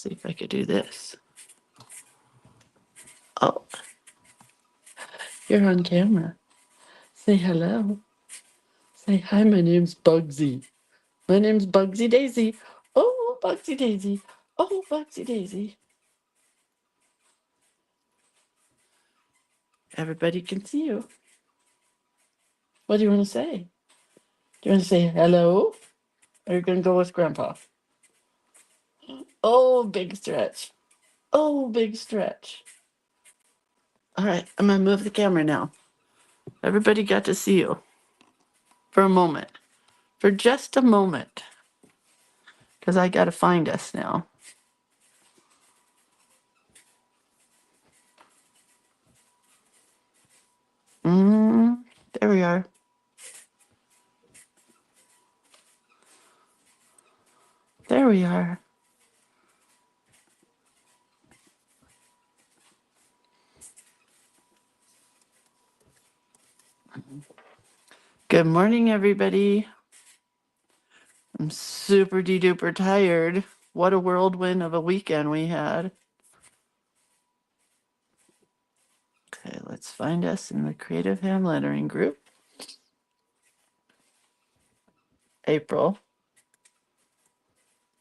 see if I could do this. Oh, you're on camera. Say hello. Say hi, my name's Bugsy. My name's Bugsy Daisy. Oh, Bugsy Daisy. Oh, Bugsy Daisy. Everybody can see you. What do you want to say? Do you want to say hello? Or are you going to go with Grandpa? Oh, big stretch. Oh, big stretch. All right, I'm going to move the camera now. Everybody got to see you for a moment. For just a moment. Because I got to find us now. There we are. There we are. Good morning, everybody. I'm super de-duper tired. What a whirlwind of a weekend we had. Okay, let's find us in the Creative Hand Lettering group. April.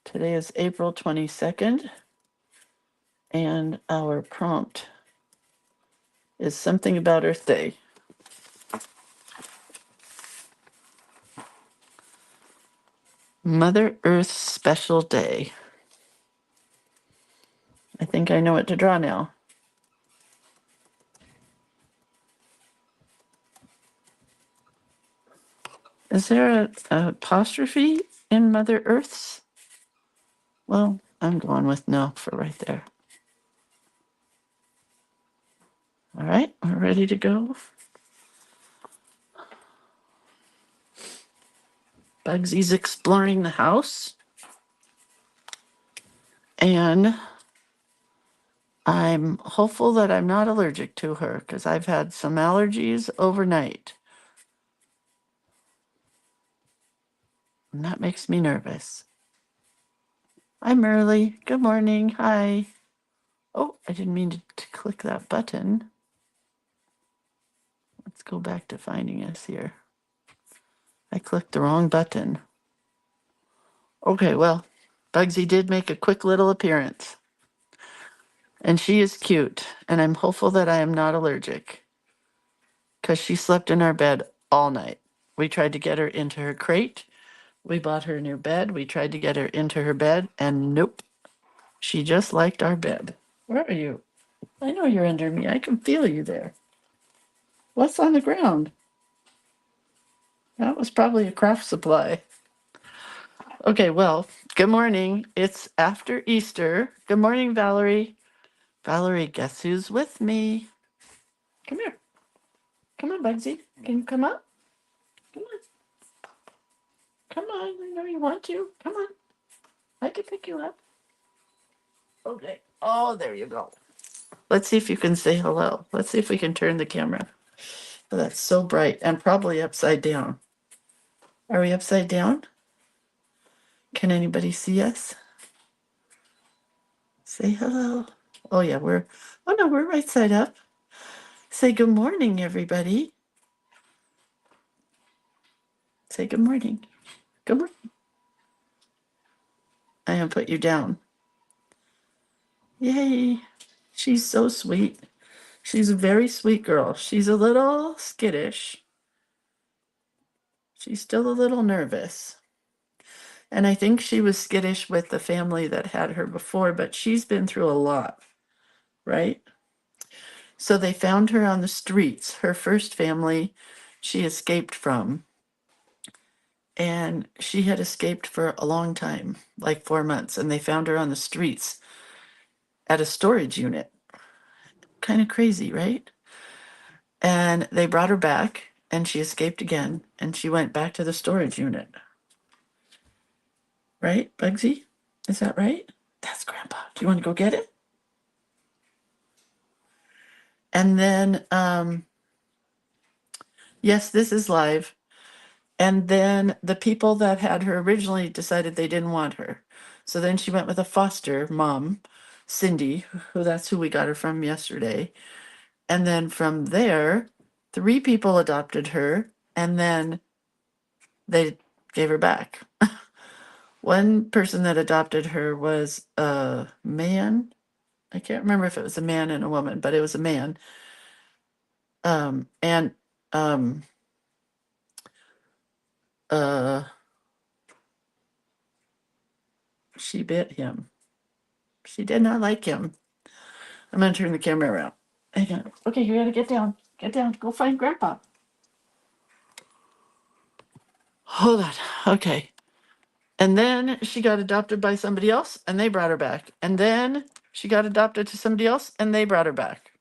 Today is April 22nd. And our prompt is something about Earth Day. Mother Earth's special day. I think I know what to draw now. Is there an apostrophe in Mother Earth's? Well, I'm going with no for right there. All right, we're ready to go. Bugsy's exploring the house. And I'm hopeful that I'm not allergic to her because I've had some allergies overnight. And that makes me nervous. Hi, Merle. Good morning. Hi. Oh, I didn't mean to click that button. Let's go back to finding us here. I clicked the wrong button. Okay, well, Bugsy did make a quick little appearance. And she is cute. And I'm hopeful that I am not allergic. Because she slept in our bed all night. We tried to get her into her crate. We bought her a new bed. We tried to get her into her bed. And nope. She just liked our bed. Where are you? I know you're under me. I can feel you there. What's on the ground? That was probably a craft supply. Okay, well, good morning. It's after Easter. Good morning, Valerie. Valerie, guess who's with me? Come here. Come on, Bugsy. Can you come up? Come on. Come on. I know you want to. Come on. I can pick you up. Okay. Oh, there you go. Let's see if you can say hello. Let's see if we can turn the camera. Oh, that's so bright and probably upside down. Are we upside down? Can anybody see us? Say hello. Oh, yeah, oh no, we're right side up. Say good morning, everybody. Say good morning. Good morning. I have put you down. Yay. She's so sweet. She's a very sweet girl. She's a little skittish. She's still a little nervous. And I think she was skittish with the family that had her before, but she's been through a lot, right? So they found her on the streets. Her first family she escaped from. And she had escaped for a long time, like 4 months, and they found her on the streets at a storage unit. Kind of crazy, right? And they brought her back, and she escaped again, and she went back to the storage unit. Right, Bugsy? Is that right? That's Grandpa. Do you want to go get it? And then, yes, this is live. And then the people that had her originally decided they didn't want her. So then she went with a foster mom, Cindy, who that's who we got her from yesterday. And then from there, three people adopted her, and then they gave her back. One person that adopted her was a man. I can't remember if it was a man and a woman, but it was a man. And um, uh, she bit him. She did not like him. I'm gonna turn the camera around. Hang on. Okay, you gotta get down. Get down. Go find Grandpa. Hold on. Okay. And then she got adopted by somebody else, and they brought her back. And then she got adopted to somebody else, and they brought her back.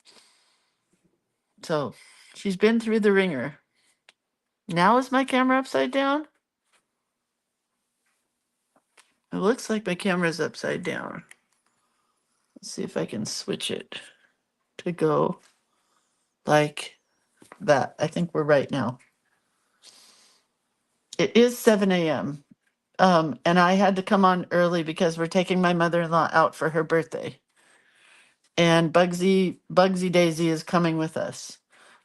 So she's been through the ringer. Now is my camera upside down? It looks like my camera's upside down. Let's see if I can switch it to go like that. I think we're right now. It is 7 a.m. And I had to come on early because we're taking my mother-in-law out for her birthday. And Bugsy Daisy is coming with us.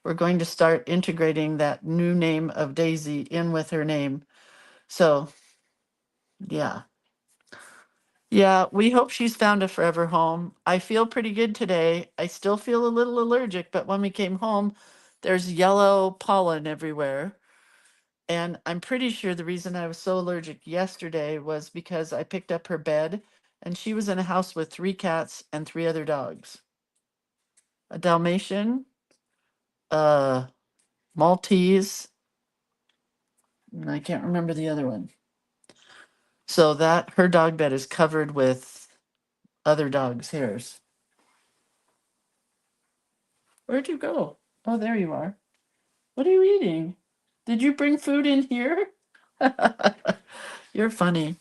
We're going to start integrating that new name of Daisy in with her name. So, yeah. Yeah, we hope she's found a forever home. I feel pretty good today. I still feel a little allergic, but when we came home, there's yellow pollen everywhere. And I'm pretty sure the reason I was so allergic yesterday was because I picked up her bed and she was in a house with three cats and three other dogs. A Dalmatian, a Maltese, and I can't remember the other one. So that her dog bed is covered with other dogs' hairs. Where'd you go? Oh, there you are. What are you eating? Did you bring food in here? You're funny.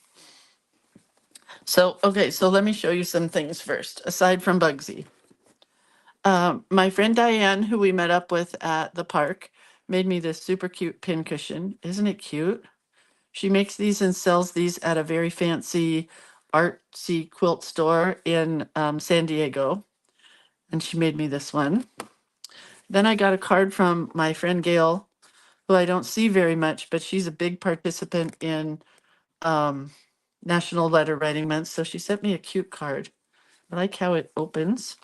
So, okay, so let me show you some things first, aside from Bugsy. My friend Diane, who we met up with at the park, made me this super cute pincushion. Isn't it cute? She makes these and sells these at a very fancy artsy quilt store in San Diego. And she made me this one. Then I got a card from my friend Gail, who I don't see very much, but she's a big participant in National Letter Writing Month. So she sent me a cute card. I like how it opens.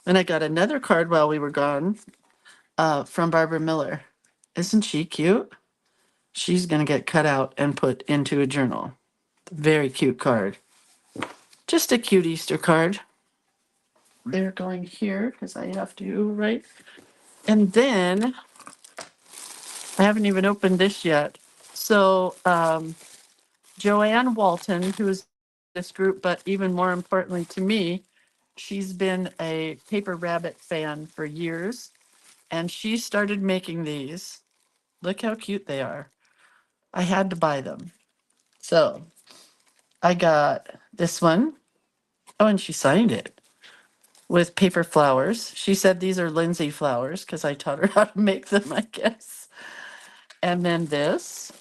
Then I got another card while we were gone from Barbara Miller. Isn't she cute? She's going to get cut out and put into a journal. Very cute card. Just a cute Easter card. They're going here because I have to, right? And then I haven't even opened this yet. So Joanne Walton, who is this group, but even more importantly to me, she's been a Paper Rabbit fan for years. And she started making these. Look how cute they are. I had to buy them. So I got this one. Oh, and she signed it with paper flowers. She said these are Lindsay flowers because I taught her how to make them, I guess. And then this.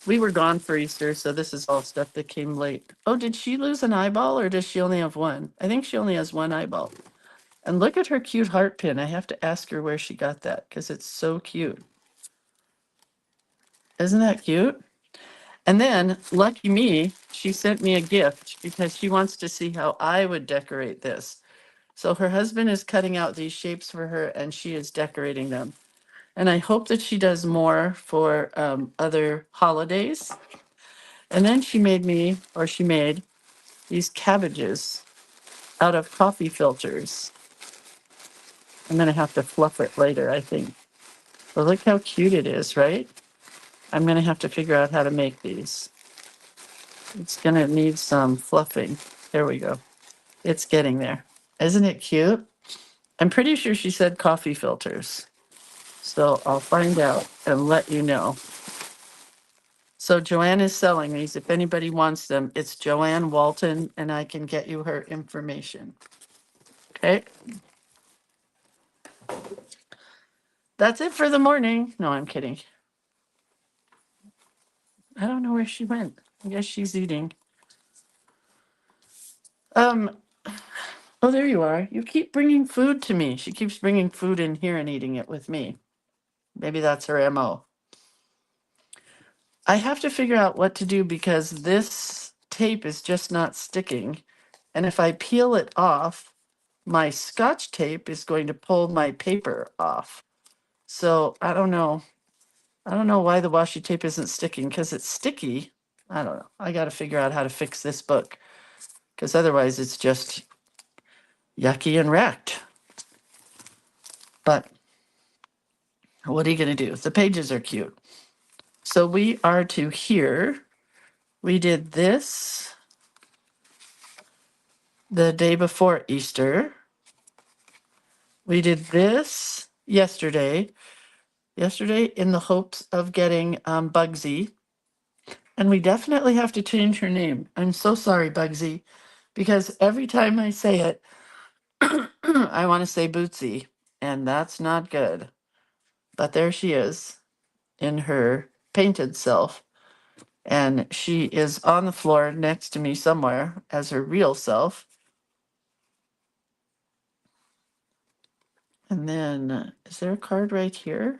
We were gone for Easter, so this is all stuff that came late. Oh, did she lose an eyeball or does she only have one? I think she only has one eyeball. And look at her cute heart pin. I have to ask her where she got that because it's so cute. Isn't that cute? And then, lucky me, she sent me a gift because she wants to see how I would decorate this. So her husband is cutting out these shapes for her and she is decorating them. And I hope that she does more for other holidays. And then she made these cabbages out of coffee filters. I'm going to have to fluff it later, I think. But look how cute it is, right? I'm going to have to figure out how to make these. It's going to need some fluffing. There we go. It's getting there. Isn't it cute? I'm pretty sure she said coffee filters. So I'll find out and let you know. So Joanne is selling these. If anybody wants them, it's Joanne Walton, and I can get you her information. Okay. That's it for the morning. No, I'm kidding. I don't know where she went. I guess she's eating. Um, oh, there you are. You keep bringing food to me. She keeps bringing food in here and eating it with me. Maybe that's her MO. I have to figure out what to do because this tape is just not sticking. And if I peel it off, my Scotch tape is going to pull my paper off. So I don't know. I don't know why the washi tape isn't sticking because it's sticky. I don't know. I got to figure out how to fix this book because otherwise it's just yucky and wrecked. But what are you going to do? The pages are cute. So we are to here. We did this the day before Easter. We did this yesterday in the hopes of getting Bugsy. And we definitely have to change her name. I'm so sorry, Bugsy, because every time I say it, I want to say Bootsy, and that's not good. But there she is in her painted self. And she is on the floor next to me somewhere as her real self. And then, is there a card right here?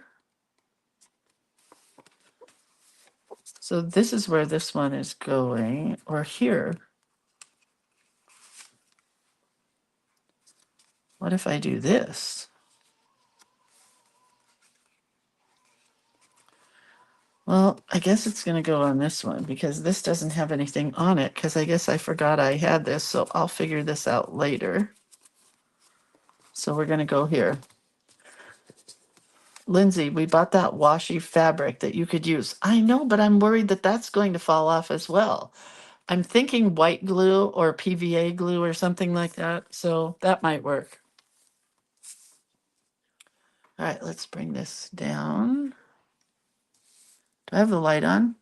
So this is where this one is going, or here. What if I do this? Well, I guess it's going to go on this one because this doesn't have anything on it because I guess I forgot I had this, so I'll figure this out later. So we're going to go here. Lindsay, we bought that washi fabric that you could use. I know, but I'm worried that that's going to fall off as well. I'm thinking white glue or PVA glue or something like that, so that might work. All right, let's bring this down. Do I have the light on?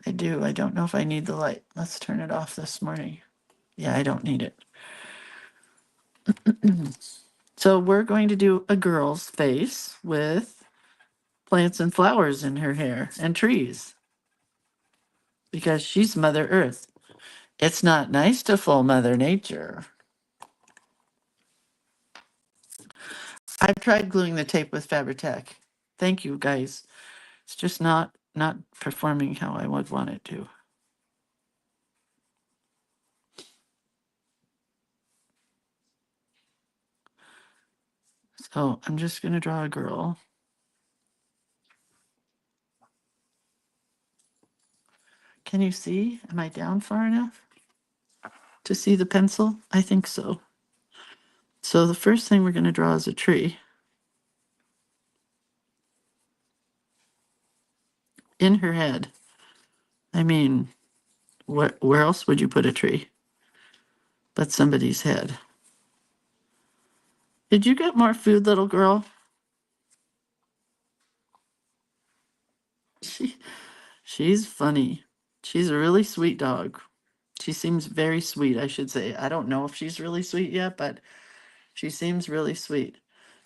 I do. I don't know if I need the light. Let's turn it off this morning. Yeah, I don't need it. So we're going to do a girl's face with plants and flowers in her hair and trees because she's Mother Earth. It's not nice to fool Mother Nature. I've tried gluing the tape with Fabri-Tac. Thank you, guys. It's just not performing how I would want it to. So I'm just going to draw a girl. Can you see? Am I down far enough to see the pencil? I think so. So the first thing we're going to draw is a tree. In her head. I mean, where else would you put a tree but somebody's head? Did you get more food, little girl? She's funny. She's a really sweet dog. She seems very sweet, I should say. I don't know if she's really sweet yet, but she seems really sweet.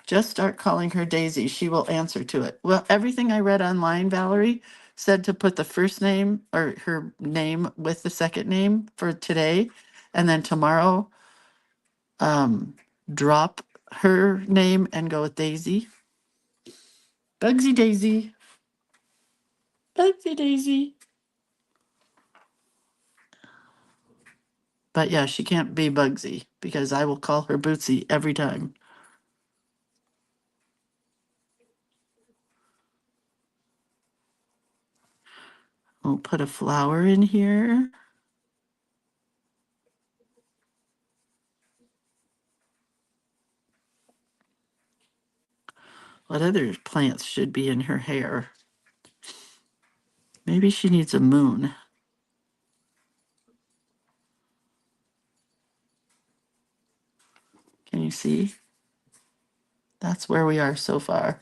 Just start calling her Daisy. She will answer to it. Well, everything I read online, Valerie, said to put the first name or her name with the second name for today. And then tomorrow, drop her name and go with Daisy. Bugsy Daisy. Bugsy Daisy. But yeah, she can't be Bugsy because I will call her Bootsy every time. We'll put a flower in here. What other plants should be in her hair? Maybe she needs a moon. Can you see? That's where we are so far.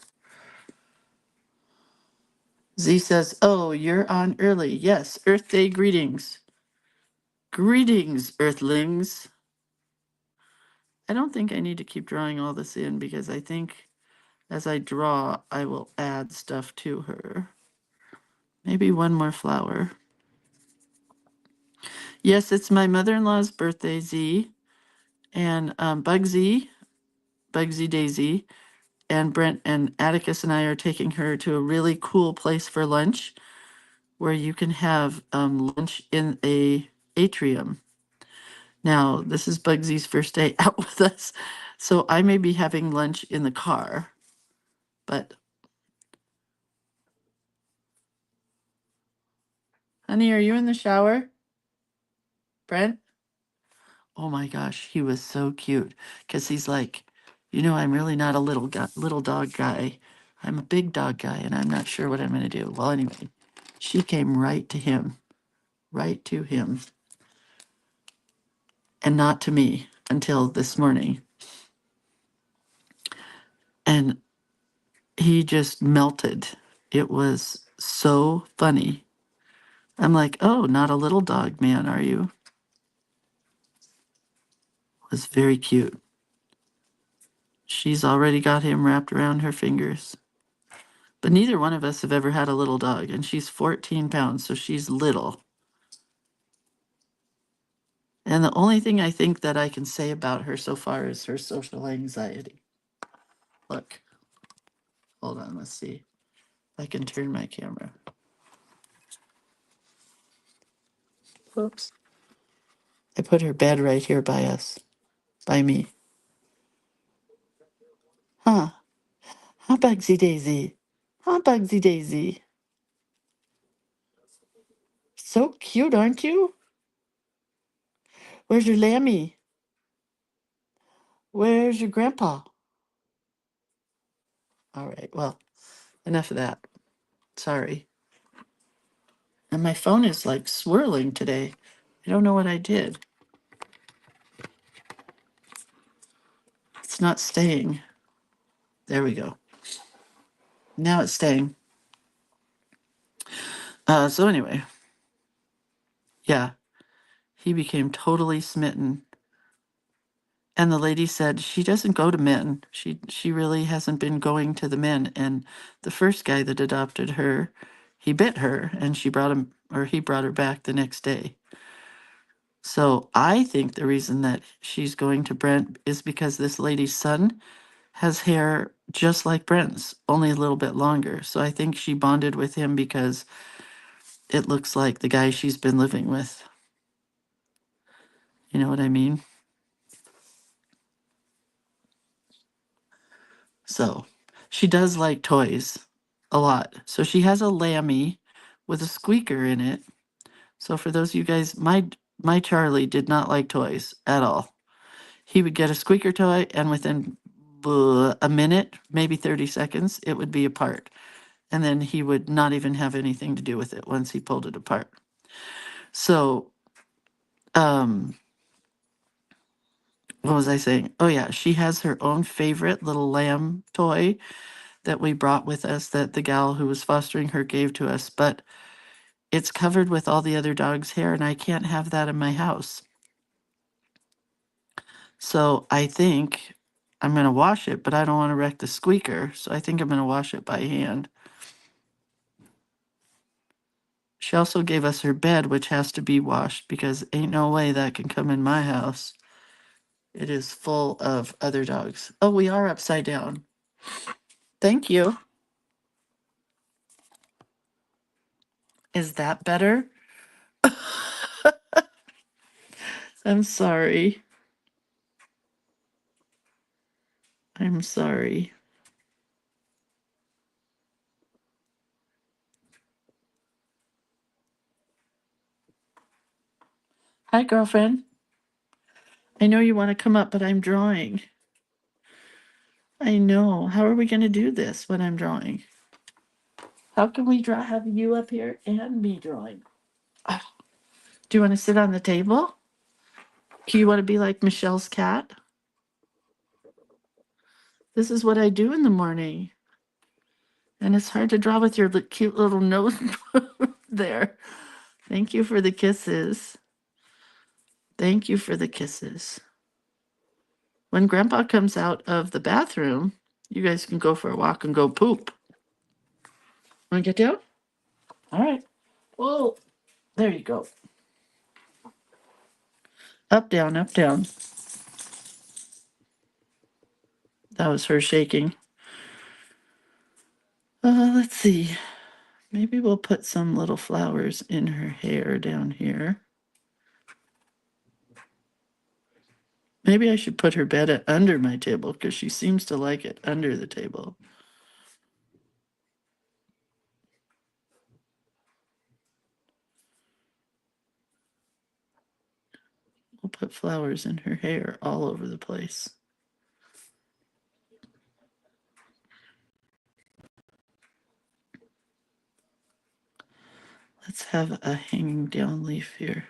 Z says, oh, you're on early. Yes, Earth Day greetings. Greetings, Earthlings. I don't think I need to keep drawing all this in because I think as I draw, I will add stuff to her. Maybe one more flower. Yes, it's my mother-in-law's birthday, Z, and Bugsy Daisy, and Brent and Atticus and I are taking her to a really cool place for lunch where you can have lunch in a atrium. Now, this is Bugsy's first day out with us, so I may be having lunch in the car, but honey, are you in the shower? Brent? Oh my gosh, he was so cute because he's like, I'm really not a little dog guy. I'm a big dog guy, and I'm not sure what I'm going to do. Well, anyway, she came right to him, and not to me until this morning. And he just melted. It was so funny. I'm like, oh, not a little dog man, are you? It was very cute. She's already got him wrapped around her fingers. But neither one of us have ever had a little dog, and she's 14 pounds, so she's little. And the only thing I think that I can say about her so far is her social anxiety. Look, hold on, let's see if I can turn my camera. Oops. I put her bed right here by us, by me. Huh? Huh, Bugsy Daisy? Huh, Bugsy Daisy? So cute, aren't you? Where's your lammy? Where's your grandpa? All right, well, enough of that. Sorry. And my phone is like swirling today. I don't know what I did. It's not staying. There we go. Now it's staying. So anyway, yeah, he became totally smitten. And the lady said she doesn't go to men. She really hasn't been going to the men. And the first guy that adopted her, he bit her, and he brought her back the next day. So I think the reason that she's going to Brent is because this lady's son has hair just like Brent's, only a little bit longer. So I think she bonded with him because it looks like the guy she's been living with. You know what I mean? So she does like toys a lot. So she has a Lammy with a squeaker in it. So for those of you guys, my Charlie did not like toys at all. He would get a squeaker toy, and within a minute, maybe 30 seconds, it would be apart. And then he would not even have anything to do with it once he pulled it apart. So, what was I saying? Oh yeah, she has her own favorite little lamb toy that we brought with us that the gal who was fostering her gave to us, but it's covered with all the other dogs' hair, and I can't have that in my house. So I think I'm going to wash it, but I don't want to wreck the squeaker, so I think I'm going to wash it by hand. She also gave us her bed, which has to be washed because ain't no way that can come in my house. It is full of other dogs. Oh, we are upside down. Thank you. Is that better? I'm sorry. I'm sorry. Hi, girlfriend. I know you want to come up, but I'm drawing. I know. How are we going to do this when I'm drawing? How can we have you up here and me drawing? Ah, do you want to sit on the table? Do you want to be like Michelle's cat? This is what I do in the morning. And it's hard to draw with your cute little nose there. Thank you for the kisses. Thank you for the kisses. When Grandpa comes out of the bathroom, you guys can go for a walk and go poop. Want to get down? All right. Whoa, there you go. Up, down, up, down. That was her shaking. Let's see. Maybe we'll put some little flowers in her hair down here. Maybe I should put her bed under my table because she seems to like it under the table. We'll put flowers in her hair all over the place. Let's have a hanging down leaf here.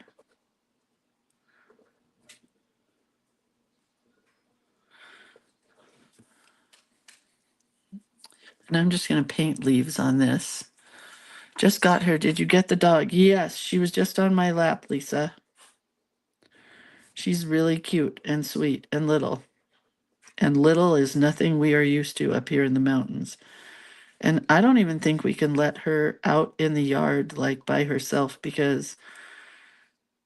And I'm just going to paint leaves on this. Just got her. Did you get the dog? Yes, she was just on my lap, Lisa. She's really cute and sweet and little. And little is nothing we are used to up here in the mountains. And I don't even think we can let her out in the yard like by herself because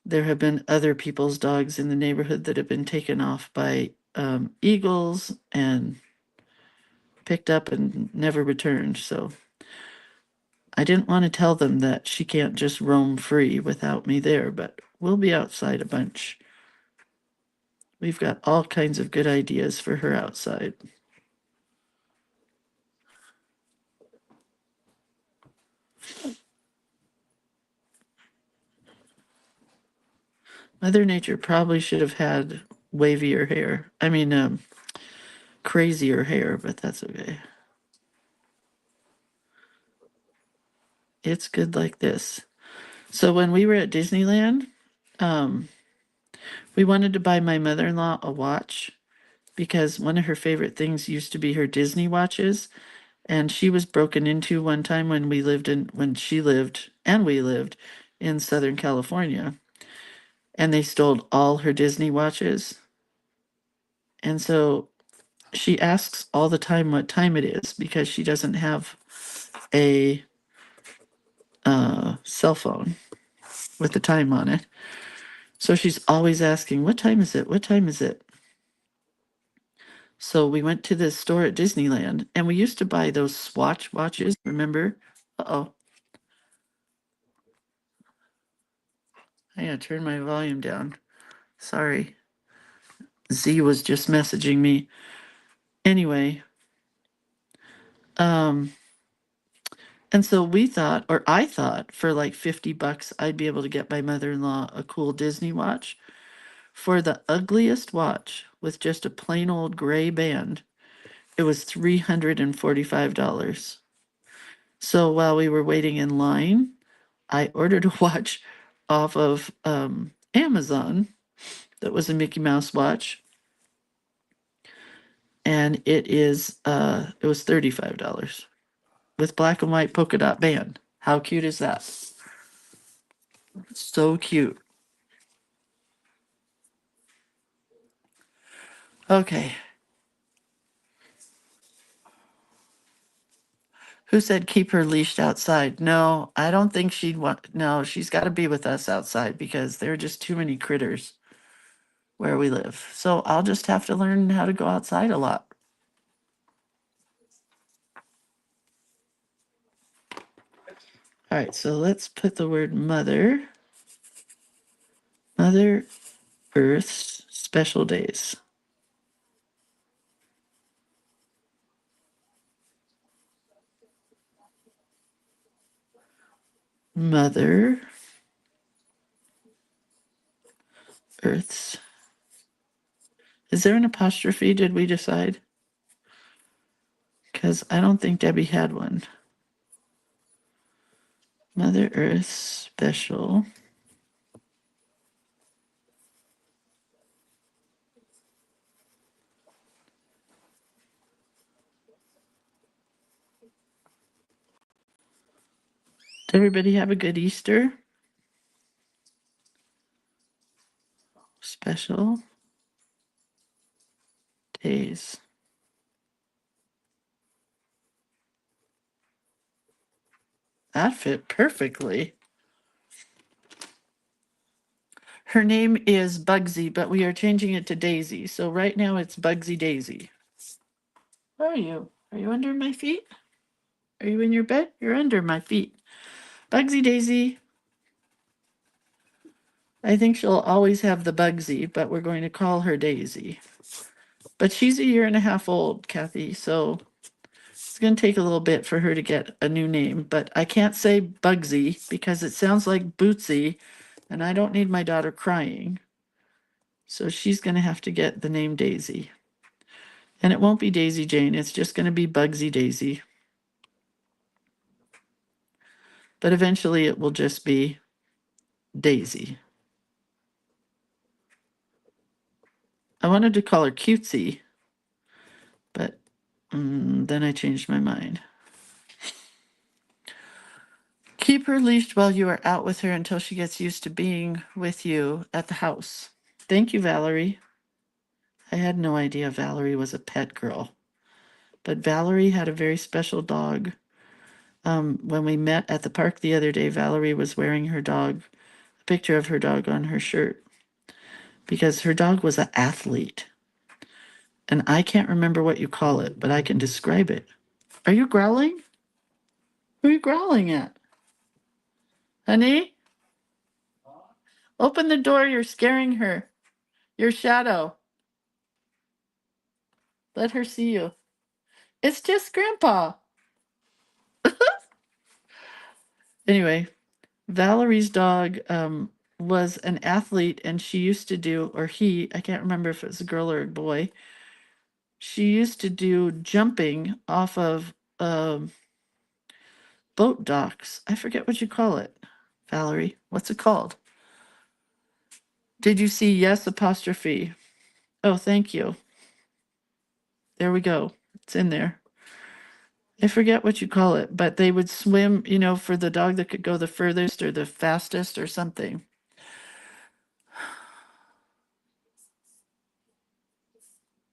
there have been other people's dogs in the neighborhood that have been taken off by eagles and picked up and never returned. So I didn't want to tell them that she can't just roam free without me there, but we'll be outside a bunch. We've got all kinds of good ideas for her outside. Mother Nature probably should have had wavier hair. I mean, crazier hair, but that's okay. It's good like this. So when we were at Disneyland, um, we wanted to buy my mother-in-law a watch because one of her favorite things used to be her Disney watches, and she was broken into one time when she lived and we lived in Southern California, and they stole all her Disney watches. And so she asks all the time what time it is because she doesn't have a cell phone with the time on it. So she's always asking, "What time is it? What time is it?" So we went to the store at Disneyland and we used to buy those Swatch watches, remember? Uh-oh. I gotta turn my volume down. Sorry. Z was just messaging me. Anyway, um, and so we thought, or I thought, for like $50, I'd be able to get my mother-in-law a cool Disney watch. For the ugliest watch with just a plain old gray band, it was $345. So while we were waiting in line, I ordered a watch off of Amazon that was a Mickey Mouse watch, and it was $35 with black and white polka dot band. How cute is that? So cute. Okay. Who said keep her leashed outside? No, I don't think she'd want. No, she's got to be with us outside because there are just too many critters where we live. So I'll just have to learn how to go outside a lot. All right, so let's put the word mother. Mother Earth's special days. Mother Earth's. Is there an apostrophe? Did we decide? Because I don't think Debbie had one. Mother Earth's special. Did everybody have a good Easter? Special days. That fit perfectly. Her name is Bugsy, but we are changing it to Daisy. So right now it's Bugsy Daisy. Where are you? Are you under my feet? Are you in your bed? You're under my feet. Bugsy Daisy. I think she'll always have the Bugsy, but we're going to call her Daisy. But she's a year and a half old, Kathy, so it's going to take a little bit for her to get a new name. But I can't say Bugsy because it sounds like Bootsy, and I don't need my daughter crying. So she's going to have to get the name Daisy. And it won't be Daisy Jane, it's just going to be Bugsy Daisy. But eventually it will just be Daisy. I wanted to call her Cutesy, but then I changed my mind. Keep her leashed while you are out with her until she gets used to being with you at the house. Thank you, Valerie. I had no idea Valerie was a pet girl, but Valerie had a very special dog. When we met at the park the other day, Valerie was wearing her dog, a picture of her dog on her shirt, because her dog was an athlete. And I can't remember what you call it, but I can describe it. Are you growling? Who are you growling at? Honey? Open the door, you're scaring her. Your shadow. Let her see you. It's just Grandpa. Anyway, Valerie's dog was an athlete and she used to do, or he, I can't remember if it was a girl or a boy, she used to do jumping off of boat docks. I forget what you call it, Valerie. What's it called? Did you see yes apostrophe? Oh, thank you. There we go. It's in there. I forget what you call it, but they would swim, for the dog that could go the furthest or the fastest or something.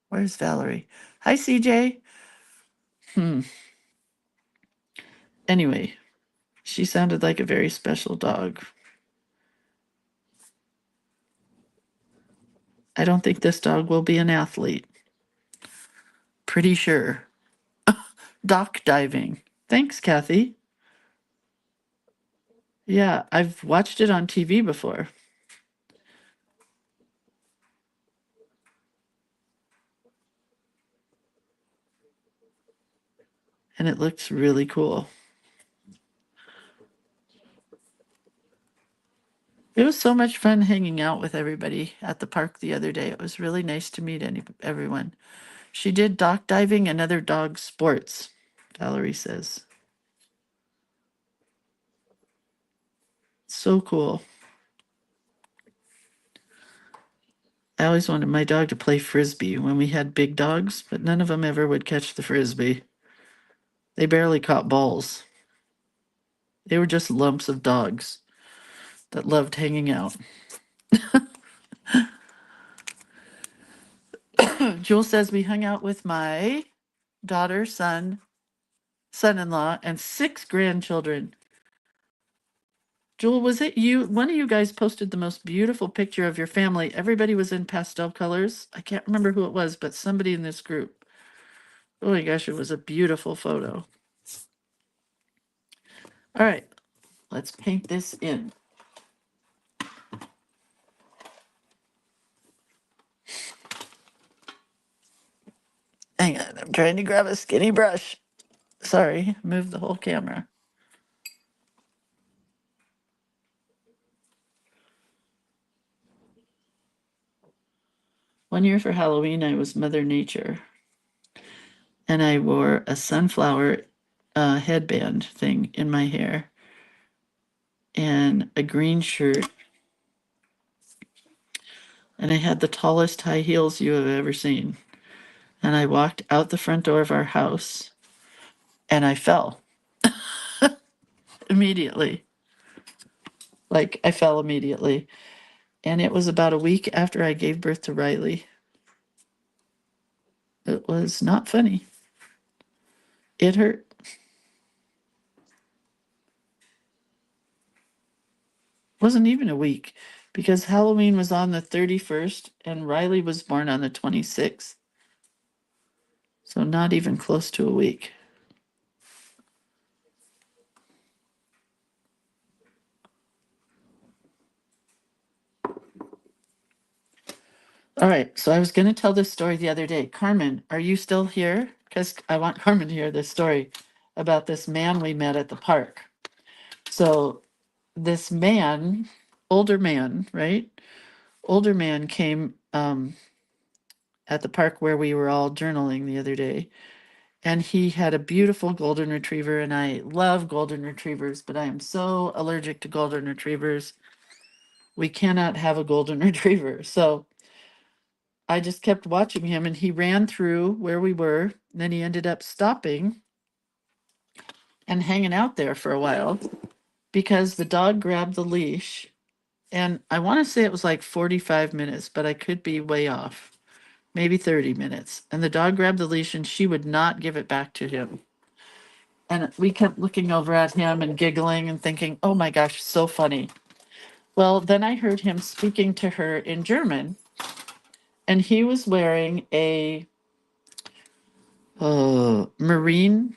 Where's Valerie? Hi, CJ. Anyway, she sounded like a very special dog. I don't think this dog will be an athlete. Pretty sure. Dock diving. Thanks, Kathy. Yeah, I've watched it on TV before. And it looks really cool. It was so much fun hanging out with everybody at the park the other day. It was really nice to meet everyone. She did dock diving and other dog sports, Valerie says. So cool. I always wanted my dog to play frisbee when we had big dogs, but none of them ever would catch the frisbee. They barely caught balls. They were just lumps of dogs that loved hanging out. Jewel says we hung out with my daughter, son-in-law, and 6 grandchildren. Jewel, was it you? One of you guys posted the most beautiful picture of your family. Everybody was in pastel colors. I can't remember who it was, but somebody in this group. Oh my gosh, it was a beautiful photo. All right, let's paint this in. Hang on, I'm trying to grab a skinny brush. Sorry, move the whole camera. One year for Halloween, I was Mother Nature. And I wore a sunflower headband thing in my hair and a green shirt. And I had the tallest high heels you have ever seen. And I walked out the front door of our house and I fell immediately. Like, I fell immediately. And it was about a week after I gave birth to Riley. It was not funny. It hurt. Wasn't even a week because Halloween was on the 31st and Riley was born on the 26th. So not even close to a week. All right, so I was going to tell this story the other day. Carmen, are you still here? Because I want Carmen to hear this story about this man we met at the park. So this man, older man, right? Older man came at the park where we were all journaling the other day, and he had a beautiful golden retriever, and I love golden retrievers, but I am so allergic to golden retrievers. We cannot have a golden retriever. So I just kept watching him, and he ran through where we were. And then he ended up stopping and hanging out there for a while because the dog grabbed the leash. And I want to say it was like 45 minutes, but I could be way off. Maybe 30 minutes. And the dog grabbed the leash and she would not give it back to him. And we kept looking over at him and giggling and thinking, oh my gosh, so funny. Well, then I heard him speaking to her in German, and he was wearing a marine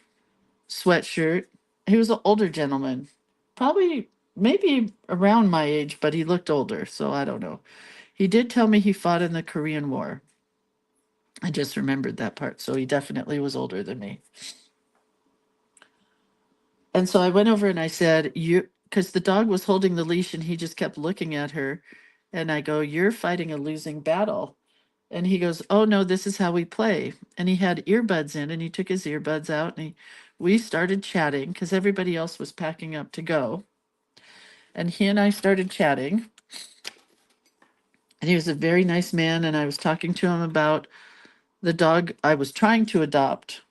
sweatshirt. He was an older gentleman, probably maybe around my age, but he looked older, so I don't know. He did tell me he fought in the Korean War. I just remembered that part, so he definitely was older than me. And so I went over and I said, you, because the dog was holding the leash and he just kept looking at her. And I go, you're fighting a losing battle. And he goes, oh no, this is how we play. And he had earbuds in and he took his earbuds out and we started chatting because everybody else was packing up to go. And he and I started chatting. And he was a very nice man. And I was talking to him about the dog I was trying to adopt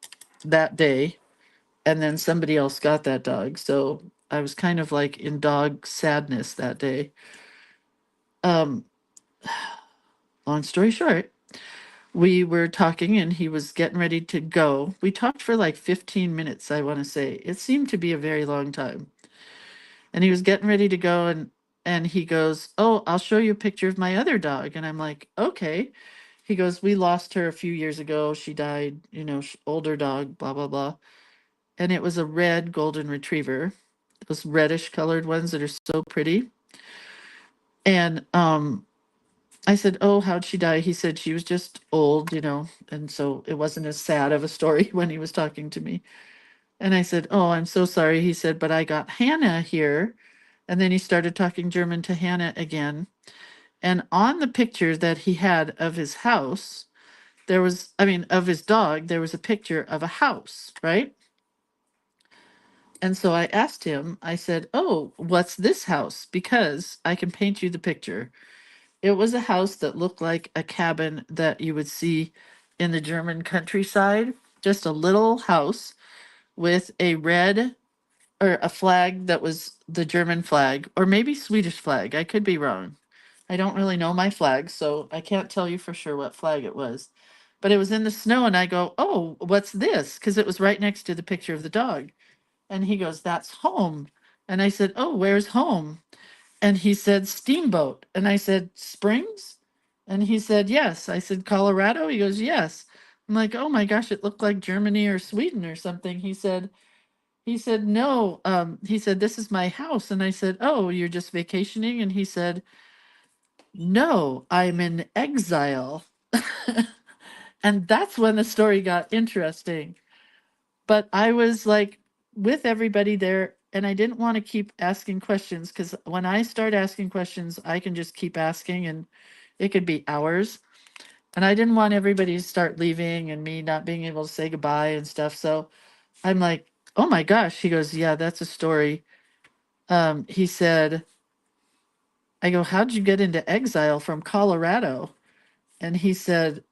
that day. And then somebody else got that dog. So I was kind of like in dog sadness that day. Um, Long story short, we were talking and he was getting ready to go. We talked for like 15 minutes, I want to say. It seemed to be a very long time. And he was getting ready to go and he goes, "Oh, I'll show you a picture of my other dog." And I'm like, "Okay." He goes, "We lost her a few years ago. She died, older dog, blah blah blah." And it was a red golden retriever. Those reddish colored ones that are so pretty. And I said, "Oh, how'd she die?" He said she was just old, and so it wasn't as sad of a story when he was talking to me. And I said, "Oh, I'm so sorry." He said, "But I got Hannah here." And then he started talking German to Hannah again. And on the picture that he had of his house, of his dog, there was a picture of a house, right? And so I asked him, I said, "Oh, what's this house? Because I can paint you the picture." It was a house that looked like a cabin that you would see in the German countryside, just a little house with a red or a flag that was the German flag, or maybe Swedish flag. I could be wrong. I don't really know my flag, so I can't tell you for sure what flag it was. But it was in the snow, and I go, "Oh, what's this?" Because it was right next to the picture of the dog. And he goes, "That's home." And I said, "Oh, where's home?" And he said, "Steamboat." And I said, "Springs?" And he said, "Yes." I said, "Colorado?" He goes, "Yes." I'm like, "Oh my gosh, it looked like Germany or Sweden or something." He said, "No." He said, "This is my house." And I said, "Oh, you're just vacationing?" And he said, "No, I'm in exile." And that's when the story got interesting. But I was like with everybody there, and I didn't want to keep asking questions because when I start asking questions, I can just keep asking and it could be hours. And I didn't want everybody to start leaving and me not being able to say goodbye and stuff. So I'm like, "Oh my gosh." He goes, "Yeah, that's a story." He said, I go, "How'd you get into exile from Colorado?" And he said,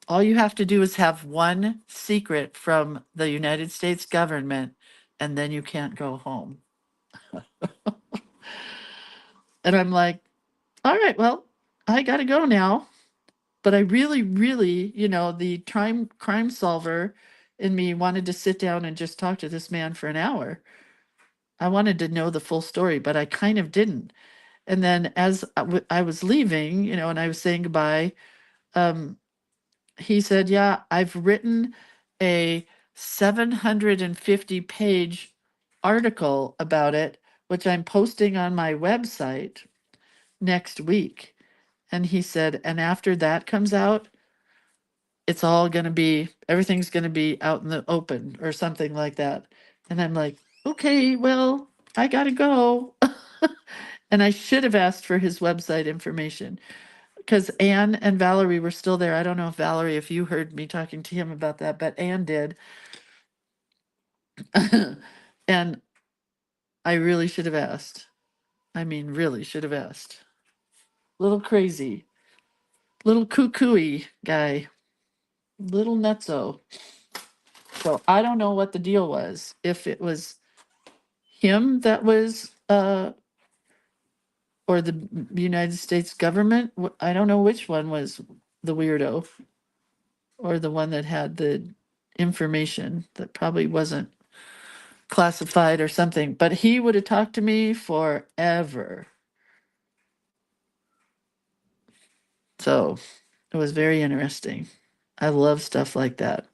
"All you have to do is have one secret from the United States government, and then you can't go home." And I'm like, "All right, well, I got to go now." But I really, really, the crime solver in me wanted to sit down and just talk to this man for an hour. I wanted to know the full story, but I kind of didn't. And then as I was leaving, you know, and I was saying goodbye, um, he said, yeah, I've written a 750-page article about it, which I'm posting on my website next week. And he said, and after that comes out, it's all going to be, everything's going to be out in the open or something like that. And I'm like, okay, well, I got to go. And I should have asked for his website information because Anne and Valerie were still there. I don't know if Valerie, if you heard me talking to him about that, but Anne did. And I really should have asked. I mean, really should have asked. Little crazy, little cuckoo-y guy, little nutso. So I don't know what the deal was. If it was him that was, or the United States government. I don't know which one was the weirdo or the one that had the information that probably wasn't classified or something. But he would have talked to me forever. So it was very interesting. I love stuff like that.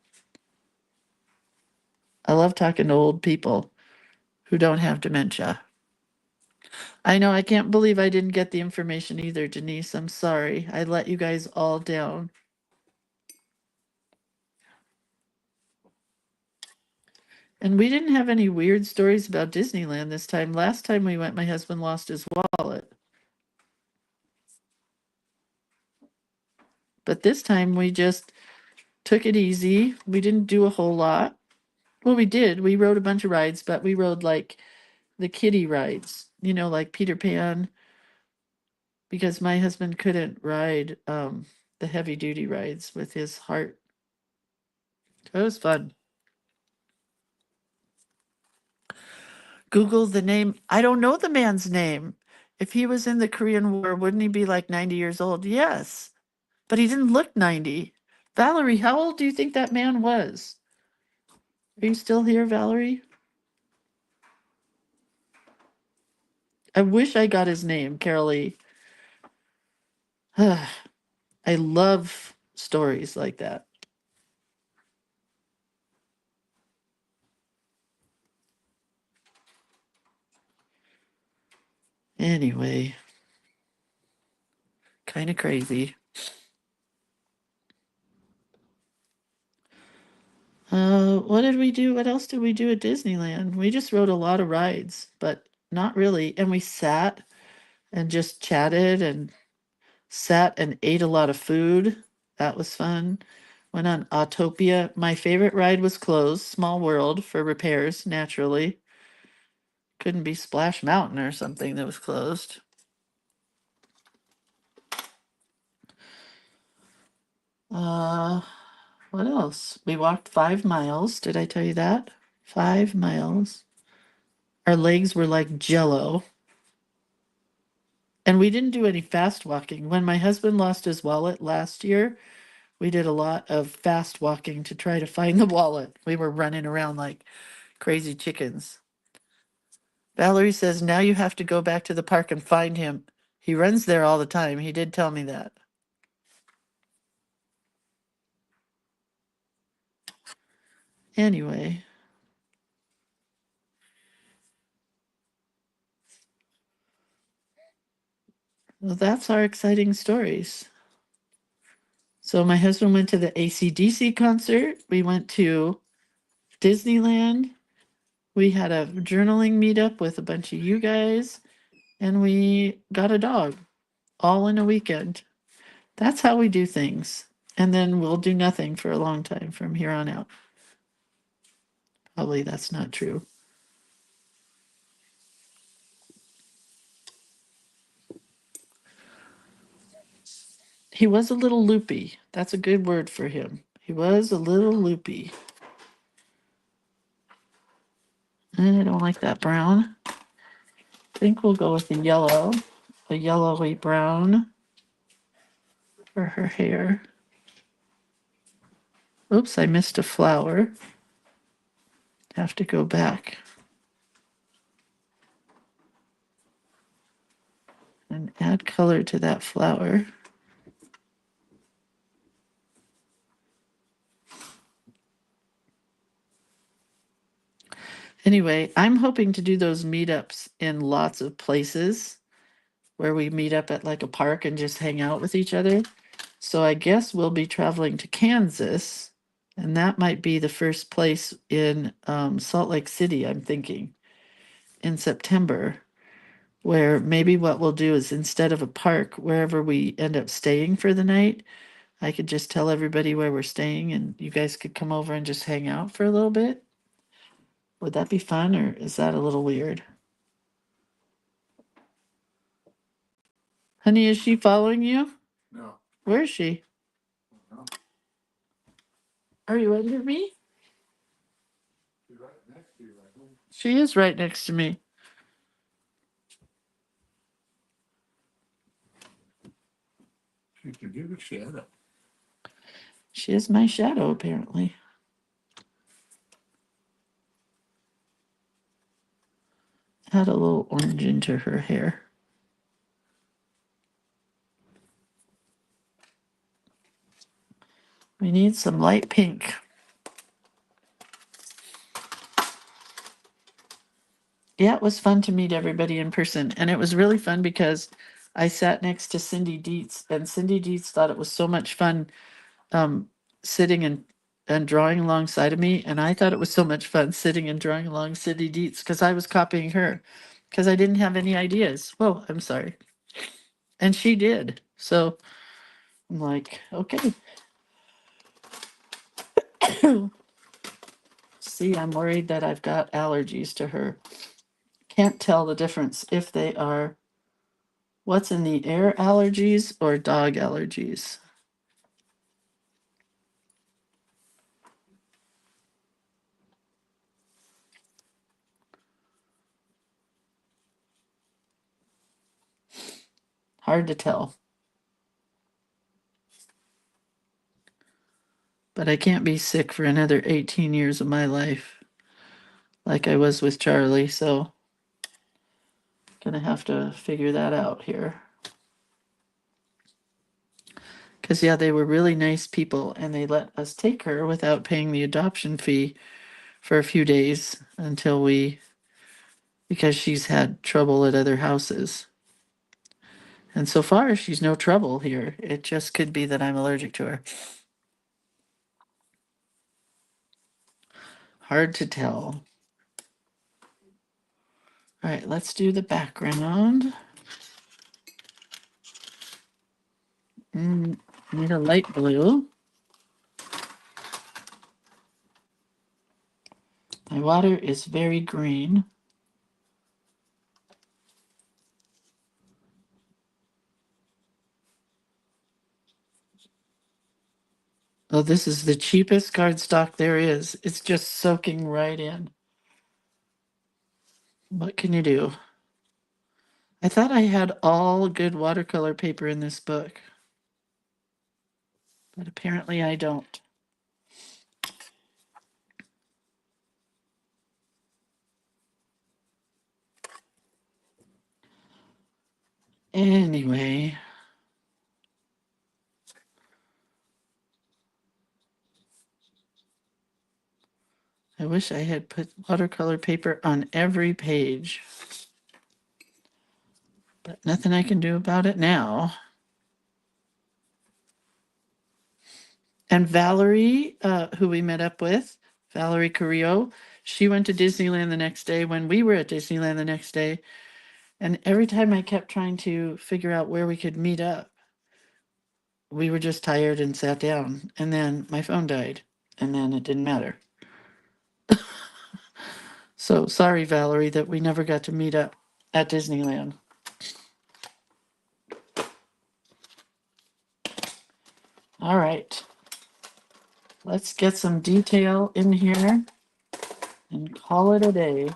I love talking to old people who don't have dementia. I know, I can't believe I didn't get the information either, Denise. I'm sorry. I let you guys all down. And we didn't have any weird stories about Disneyland this time. Last time we went, my husband lost his wallet. But this time we just took it easy. We didn't do a whole lot. Well, we did. We rode a bunch of rides, but we rode like the kiddie rides, you know, like Peter Pan, because my husband couldn't ride the heavy duty rides with his heart. It was fun. Google the name. I don't know the man's name. If he was in the Korean War, wouldn't he be like 90 years old? Yes, but he didn't look 90. Valerie, how old do you think that man was? Are you still here, Valerie? I wish I got his name, Carolee. I love stories like that. Anyway, kind of crazy. What did we do? What else did we do at Disneyland? We just rode a lot of rides, but not really. And we sat and just chatted and sat and ate a lot of food. That was fun. Went on Autopia. My favorite ride was closed, Small World, for repairs, naturally. Couldn't be Splash Mountain or something that was closed. Uh, what else? We walked 5 miles. Did I tell you that? 5 miles. Our legs were like jello. And we didn't do any fast walking. When my husband lost his wallet last year, we did a lot of fast walking to try to find the wallet. We were running around like crazy chickens. Valerie says, now you have to go back to the park and find him. He runs there all the time. He did tell me that. Anyway. Well, that's our exciting stories. So my husband went to the AC/DC concert. We went to Disneyland. We had a journaling meetup with a bunch of you guys, and we got a dog all in a weekend. That's how we do things. And then we'll do nothing for a long time from here on out. Probably that's not true. He was a little loopy. That's a good word for him. He was a little loopy. I don't like that brown. I think we'll go with the yellow, a yellowy brown for her hair. Oops, I missed a flower. Have to go back. and add color to that flower. Anyway, I'm hoping to do those meetups in lots of places where we meet up at like a park and just hang out with each other. So I guess we'll be traveling to Kansas, and that might be the first place in Salt Lake City, I'm thinking, in September, where maybe what we'll do is instead of a park, wherever we end up staying for the night, I could just tell everybody where we're staying and you guys could come over and just hang out for a little bit. Would that be fun, or is that a little weird? Honey, is she following you? No. Where is she? No. Are you under me? She's right next to you, I think. She is right next to me. She could give a shadow. She is my shadow, apparently. Add a little orange into her hair. We need some light pink. Yeah, it was fun to meet everybody in person. And it was really fun because I sat next to Cindy Dietz, and Cindy Dietz thought it was so much fun sitting and drawing alongside of me. And I thought it was so much fun sitting and drawing along Cindy Dietz because I was copying her because I didn't have any ideas. Whoa, I'm sorry. And she did. So I'm like, okay. See, I'm worried that I've got allergies to her. Can't tell the difference if they are what's in the air allergies or dog allergies. Hard to tell. But I can't be sick for another 18 years of my life like I was with Charlie, so gonna have to figure that out here. Because, yeah, they were really nice people and they let us take her without paying the adoption fee for a few days because she's had trouble at other houses. And so far, she's no trouble here. It just could be that I'm allergic to her. Hard to tell. All right, let's do the background. Need a light blue. My water is very green. Oh, this is the cheapest cardstock there is. It's just soaking right in. What can you do? I thought I had all good watercolor paper in this book, but apparently I don't. Anyway. I wish I had put watercolor paper on every page. But nothing I can do about it now. And Valerie, who we met up with, Valerie Carrillo, she went to Disneyland the next day when we were at Disneyland the next day. And every time I kept trying to figure out where we could meet up, we were just tired and sat down. And then my phone died. And then it didn't matter. So sorry, Valerie, that we never got to meet up at Disneyland. All right. Let's get some detail in here and call it a day.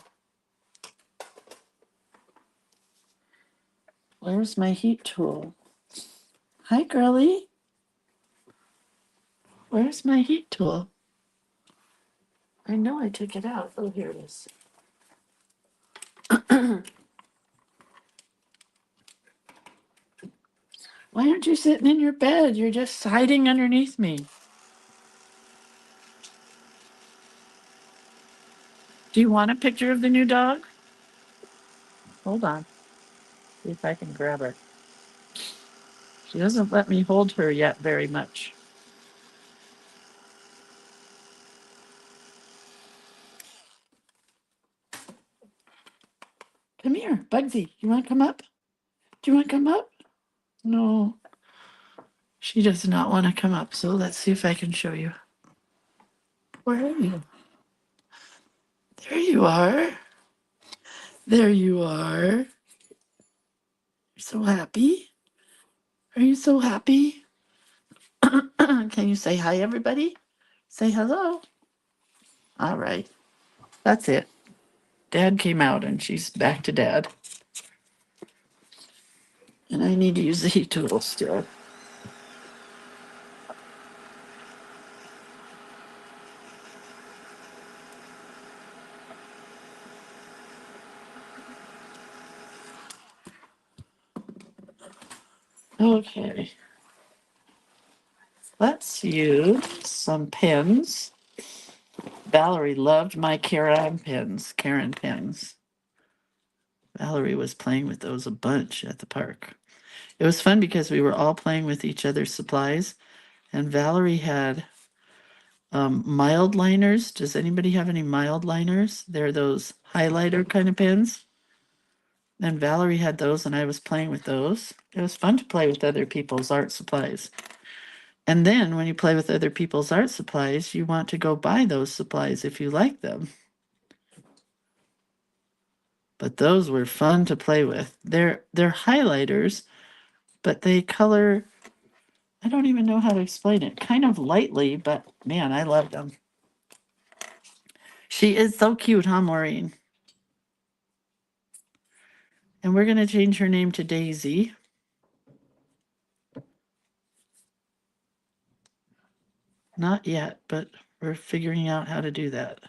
Where's my heat tool? Hi, girlie. Where's my heat tool? I know I took it out. Oh, here it is. Why aren't you sitting in your bed? You're just hiding underneath me. Do you want a picture of the new dog? Hold on. See if I can grab her. She doesn't let me hold her yet very much. Come here, Bugsy. You want to come up? Do you want to come up? No. She does not want to come up, so let's see if I can show you. Where are you? There you are. There you are. You're so happy. Are you so happy? Can you say hi, everybody? Say hello. All right. That's it. Dad came out and she's back to Dad. And I need to use the heat tool still. Okay. Let's use some pens. Valerie loved my Karen pens. Karen pens. Valerie was playing with those a bunch at the park. It was fun because we were all playing with each other's supplies, and Valerie had mild liners. Does anybody have any mild liners? They're those highlighter kind of pens. And Valerie had those, and I was playing with those. It was fun to play with other people's art supplies. And then when you play with other people's art supplies, you want to go buy those supplies if you like them. But those were fun to play with. They're highlighters, but they color, I don't even know how to explain it, kind of lightly, but man, I love them. She is so cute, huh, Maureen? And we're going to change her name to Daisy. Not yet, but we're figuring out how to do that.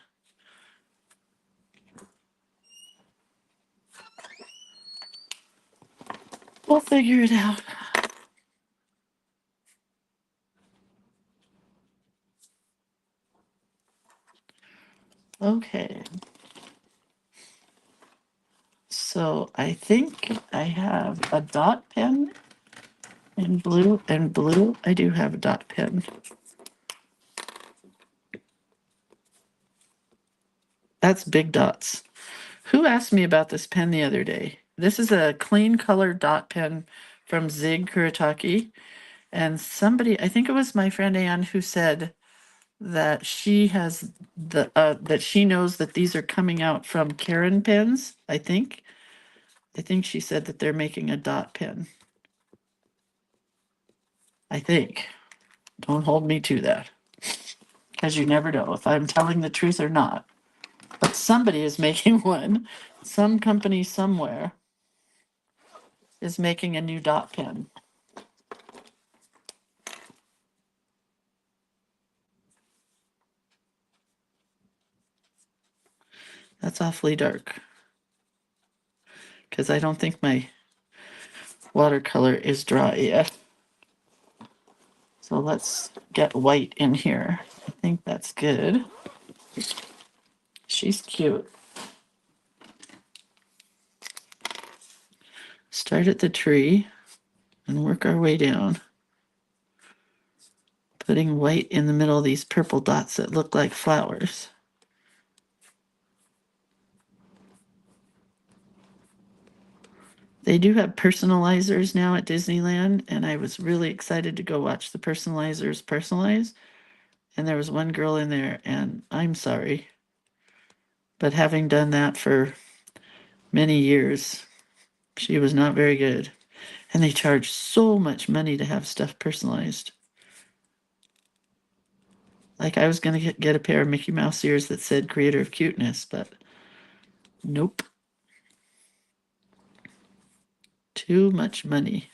We'll figure it out. Okay. So I think I have a dot pen in blue and blue. I do have a dot pen. That's big dots. Who asked me about this pen the other day? This is a clean color dot pen from Zig Kuretake. And somebody, I think it was my friend Anne, who said that she has that she knows that these are coming out from Karen pens, I think. I think she said that they're making a dot pen. I think. Don't hold me to that. Because you never know if I'm telling the truth or not. But somebody is making one. Some company somewhere is making a new dot pen. That's awfully dark. Because I don't think my watercolor is dry yet. So let's get white in here. I think that's good. She's cute. Start at the tree and work our way down. Putting white in the middle of these purple dots that look like flowers. They do have personalizers now at Disneyland, and I was really excited to go watch the personalizers personalize. And there was one girl in there, and I'm sorry, but having done that for many years, she was not very good. And they charge so much money to have stuff personalized. Like I was going to get a pair of Mickey Mouse ears that said creator of cuteness, but nope. Too much money.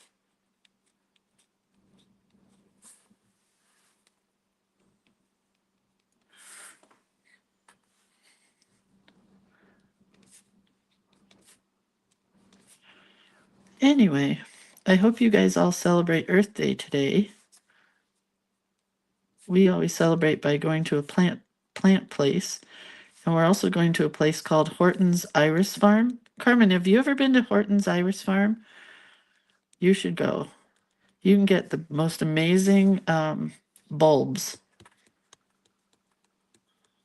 Anyway, I hope you guys all celebrate Earth Day today. We always celebrate by going to a plant place. And we're also going to a place called Horton's Iris Farm. Carmen, have you ever been to Horton's Iris Farm? You should go. You can get the most amazing bulbs,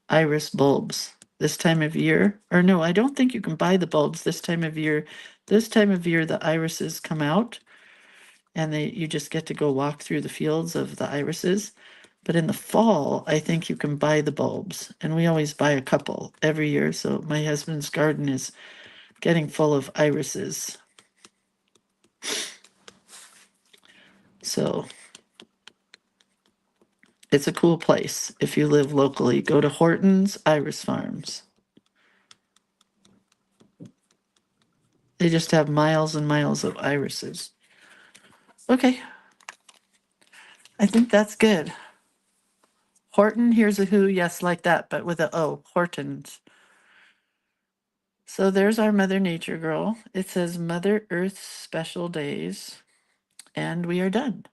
iris bulbs, this time of year. Or no, I don't think you can buy the bulbs this time of year. This time of year, the irises come out, and you just get to go walk through the fields of the irises. But in the fall, I think you can buy the bulbs, and we always buy a couple every year. So my husband's garden is getting full of irises. So it's a cool place. If you live locally, go to Horton's Iris Farms. They just have miles and miles of irises. Okay. I think that's good. Horton, here's a who, yes, like that, but with a O, Hortons. So there's our Mother Nature girl. It says Mother Earth Special Days, and we are done.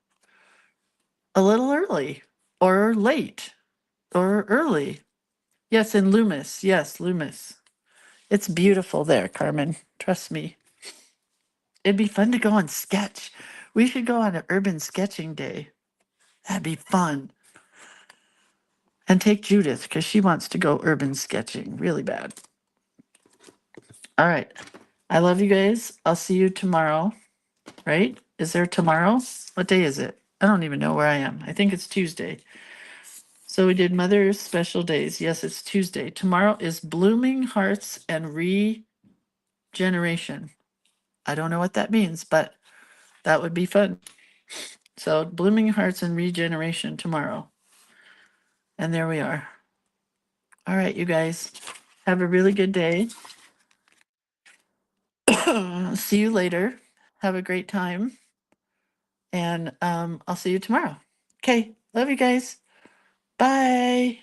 A little early, or late, or early. Yes, in Loomis. Yes, Loomis. It's beautiful there, Carmen. Trust me. It'd be fun to go on sketch. We should go on an urban sketching day. That'd be fun. And take Judith, because she wants to go urban sketching really bad. All right. I love you guys. I'll see you tomorrow. Right? Is there tomorrow? What day is it? I don't even know where I am. I think it's Tuesday. So we did Mother's Special Days. Yes, it's Tuesday. Tomorrow is Blooming Hearts and Regeneration. I don't know what that means, but that would be fun. So Blooming Hearts and Regeneration tomorrow. And there we are. All right, you guys. Have a really good day. See you later. Have a great time. And I'll see you tomorrow. Okay. Love you guys. Bye.